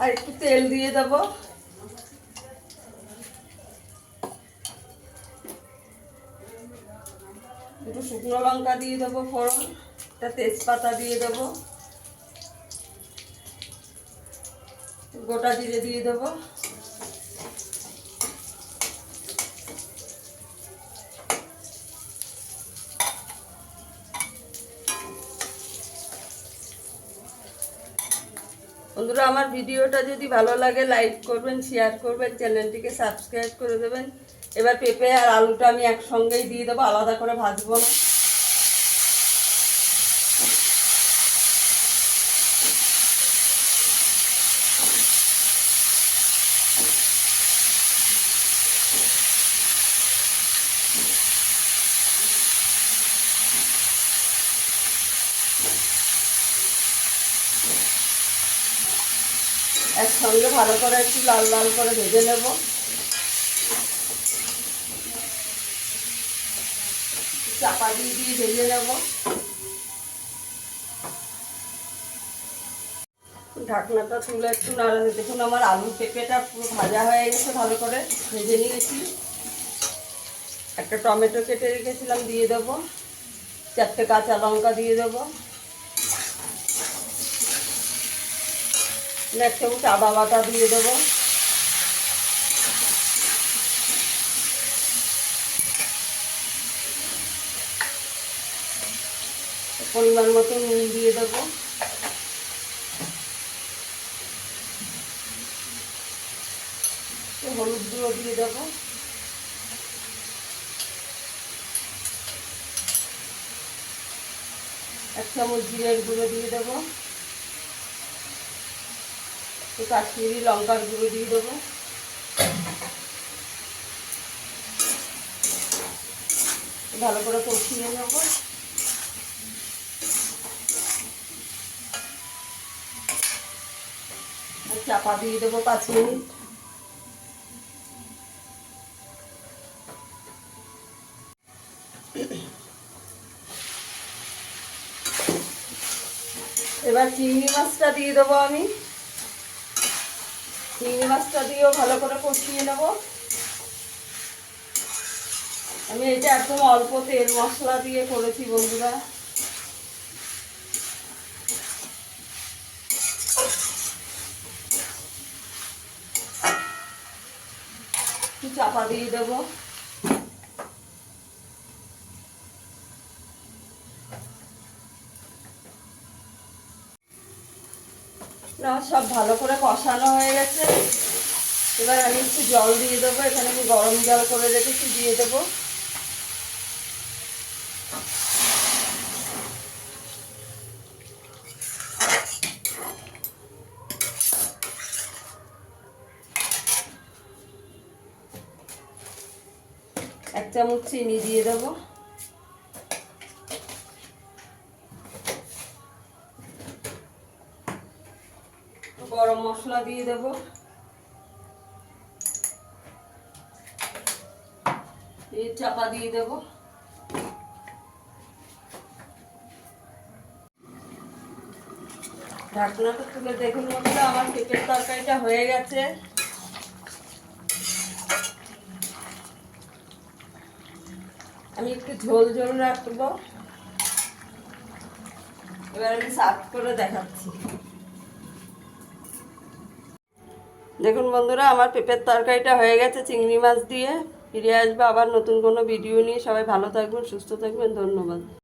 আর একটু তেল দিয়ে দেবো, একটু শুকনো লঙ্কা দিয়ে দেবো ফোড়ন, একটা তেজপাতা দিয়ে দেবো, গোটা জিরে দিয়ে দেবো, বন্ধুরা আমার ভিডিওটা যদি ভালো লাগে লাইক করবেন, শেয়ার করবেন, চ্যানেলটিকে সাবস্ক্রাইব করে দেবেন। এবার পেঁপে আর আলুটা আমি একসঙ্গেই দিয়ে দেবো, আলাদা করে ভাজবো না। একসঙ্গে ভালো করে একটু লাল লাল করে ভেজে নেব। চাপা দিয়ে ভেজে নেব। ঢাকনাটা তুলে একটু নাড়া, দেখুন আমার আলু পেঁপেটা পুরো ভাজা হয়ে গেছে, ভালো করে ভেজে নিয়েছি। একটা টমেটো কেটে রেখেছিলাম দিয়ে দেবো, 4টে কাঁচা লঙ্কা দিয়ে দেবো, 1 চামচ আদা বাটা দিয়ে দেবো, পরিমাণ মতো নুন দিয়ে দেবো, হলুদ গুঁড়ো দিয়ে দেবো, এক চামচ জিরের গুঁড়ো দিয়ে দেবো, কাশ্মীরি লঙ্কার গুঁড়ো দিয়ে দেবো, ভালো করে কষিয়ে নেবো। চাপা দিয়ে দেবো 5 মিনিট। এবার চিংড়ি মাছটা দিয়ে দেবো আমি, চিংড়ি মাছটা দিয়েও ভালো করে কষিয়ে নেব। আমি এটা একদম অল্প তেল মশলা দিয়ে করেছি বন্ধুরা। চাপা দিয়ে দেবো। সব ভালো করে কষানো হয়ে গেছে। এবার আমি একটু জল দিয়ে দেবো, এখানে আমি গরম জল করে রেখেছি, দিয়ে দেবো। এক চামচ চিনি দিয়ে দেবো, গরম মশলা দিয়ে দেবো, চাপা দিয়ে দেবো। ঢাকনাটা তুলে দেখুন বন্ধুরা আমার পেঁপের তরকারিটা হয়ে গেছে। আমি একটু ঝোল ঝোল রাখবো। এবার আমি সার্ভ করে দেখাচ্ছি। দেখুন বন্ধুরা আমার পেঁপের তরকারিটা হয়ে গেছে চিংড়ি মাছ দিয়ে। ফিরে আসবো আবার নতুন কোনো ভিডিও নিয়ে। সবাই ভালো থাকবেন, সুস্থ থাকবেন, ধন্যবাদ।